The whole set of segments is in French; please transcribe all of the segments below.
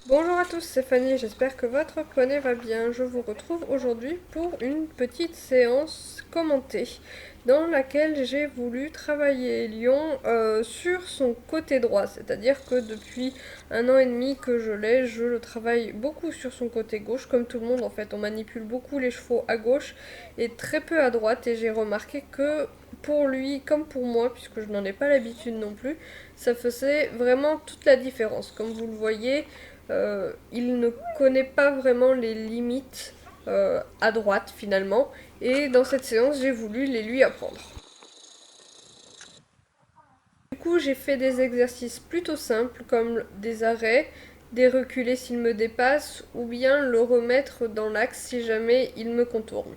Bonjour à tous, c'est Fanny, j'espère que votre poney va bien. Je vous retrouve aujourd'hui pour une petite séance commentée dans laquelle j'ai voulu travailler Lyon sur son côté droit, c'est-à-dire que depuis 1 an et demi que je l'ai, je le travaille beaucoup sur son côté gauche, comme tout le monde en fait. On manipule beaucoup les chevaux à gauche et très peu à droite, et j'ai remarqué que pour lui comme pour moi, puisque je n'en ai pas l'habitude non plus, ça faisait vraiment toute la différence. Comme vous le voyez, il ne connaît pas vraiment les limites à droite finalement, et dans cette séance j'ai voulu les lui apprendre. Du coup j'ai fait des exercices plutôt simples comme des arrêts, des reculés s'il me dépasse, ou bien le remettre dans l'axe si jamais il me contourne.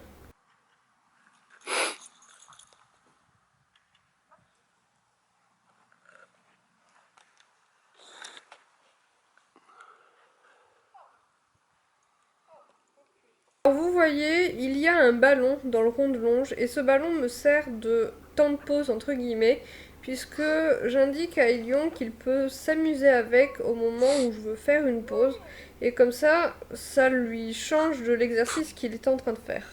Alors vous voyez, il y a un ballon dans le rond de longe et ce ballon me sert de temps de pause entre guillemets, puisque j'indique à Elion qu'il peut s'amuser avec au moment où je veux faire une pause, et comme ça lui change de l'exercice qu'il est en train de faire.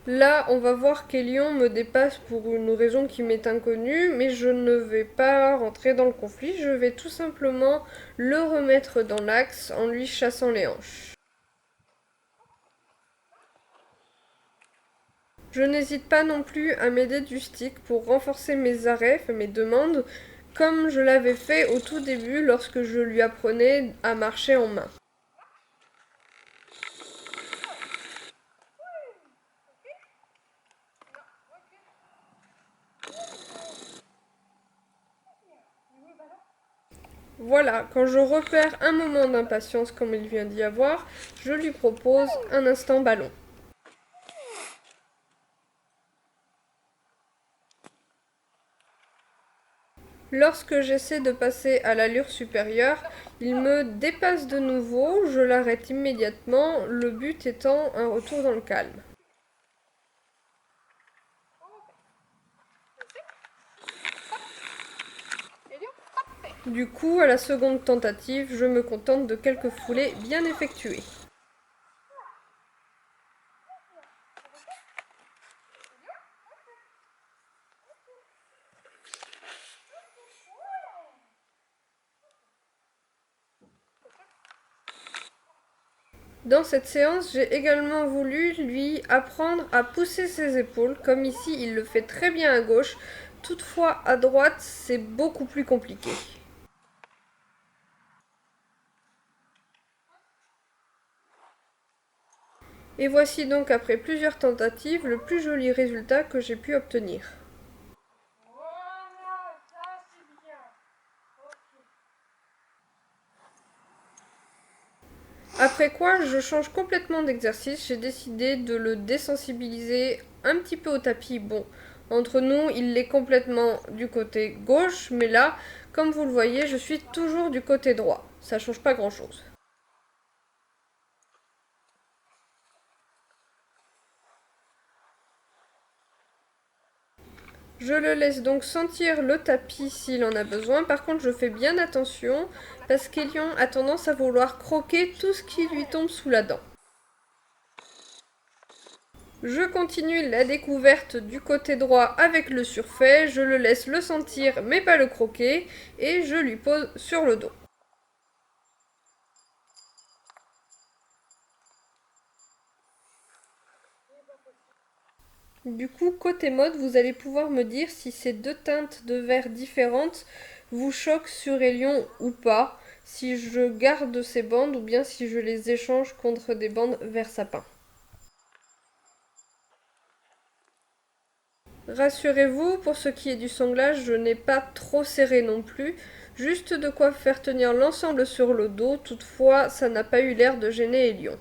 Là, on va voir qu'Elion me dépasse pour une raison qui m'est inconnue, mais je ne vais pas rentrer dans le conflit, je vais tout simplement le remettre dans l'axe en lui chassant les hanches. Je n'hésite pas non plus à m'aider du stick pour renforcer mes arrêts, enfin mes demandes, comme je l'avais fait au tout début lorsque je lui apprenais à marcher en main. Voilà, quand je repère un moment d'impatience comme il vient d'y avoir, je lui propose un instant ballon. Lorsque j'essaie de passer à l'allure supérieure, il me dépasse de nouveau, je l'arrête immédiatement, le but étant un retour dans le calme. Du coup, à la seconde tentative, je me contente de quelques foulées bien effectuées. Dans cette séance, j'ai également voulu lui apprendre à pousser ses épaules, comme ici il le fait très bien à gauche, toutefois à droite c'est beaucoup plus compliqué. Et voici donc après plusieurs tentatives le plus joli résultat que j'ai pu obtenir. Après quoi, je change complètement d'exercice, j'ai décidé de le désensibiliser un petit peu au tapis. Bon, entre nous, il est complètement du côté gauche, mais là, comme vous le voyez, je suis toujours du côté droit. Ça change pas grand-chose. Je le laisse donc sentir le tapis s'il en a besoin. Par contre, je fais bien attention parce qu'Elion a tendance à vouloir croquer tout ce qui lui tombe sous la dent. Je continue la découverte du côté droit avec le surfait, je le laisse le sentir mais pas le croquer et je lui pose sur le dos. Du coup, côté mode, vous allez pouvoir me dire si ces deux teintes de vert différentes vous choquent sur Elion ou pas, si je garde ces bandes ou bien si je les échange contre des bandes vert sapin. Rassurez-vous, pour ce qui est du sanglage, je n'ai pas trop serré non plus, juste de quoi faire tenir l'ensemble sur le dos, toutefois ça n'a pas eu l'air de gêner Elion.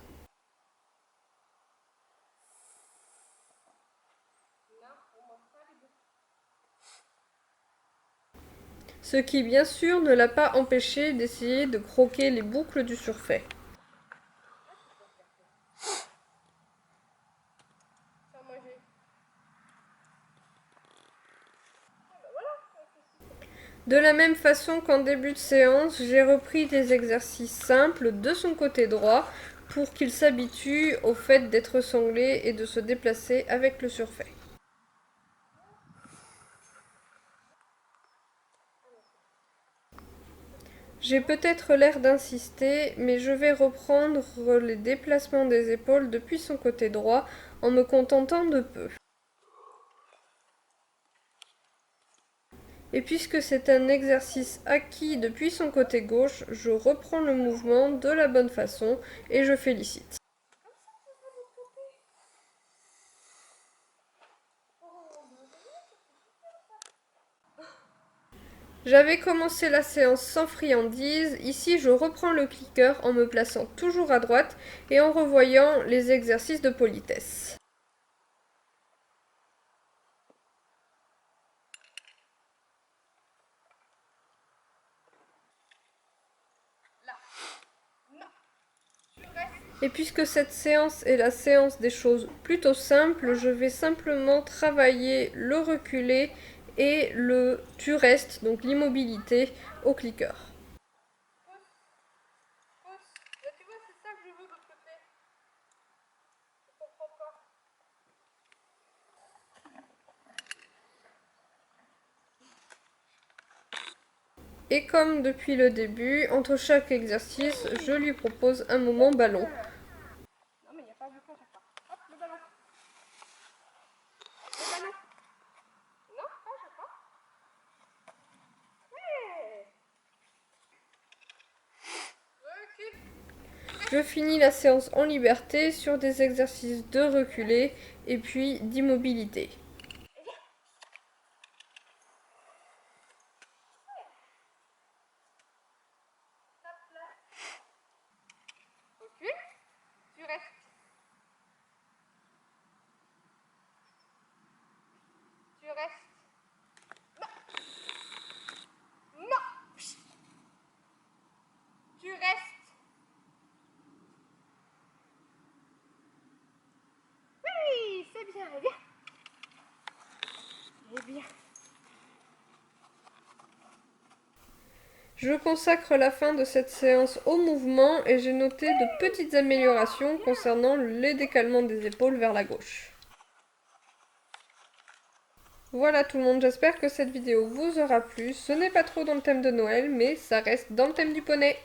Ce qui bien sûr ne l'a pas empêché d'essayer de croquer les boucles du surfait. De la même façon qu'en début de séance, j'ai repris des exercices simples de son côté droit pour qu'il s'habitue au fait d'être sanglé et de se déplacer avec le surfait. J'ai peut-être l'air d'insister, mais je vais reprendre les déplacements des épaules depuis son côté droit en me contentant de peu. Et puisque c'est un exercice acquis depuis son côté gauche, je reprends le mouvement de la bonne façon et je félicite. J'avais commencé la séance sans friandises, ici je reprends le clicker en me plaçant toujours à droite et en revoyant les exercices de politesse. Et puisque cette séance est la séance des choses plutôt simples, je vais simplement travailler le reculé et le tu restes, donc l'immobilité, au clicker. Et comme depuis le début, entre chaque exercice, je lui propose un moment ballon. Je finis la séance en liberté sur des exercices de reculé et puis d'immobilité. Tu restes. Tu restes. Non. Tu restes. Oui, c'est bien, bien. Eh bien. Je consacre la fin de cette séance au mouvement et j'ai noté de petites améliorations concernant les décalements des épaules vers la gauche. Voilà tout le monde, j'espère que cette vidéo vous aura plu. Ce n'est pas trop dans le thème de Noël, mais ça reste dans le thème du poney.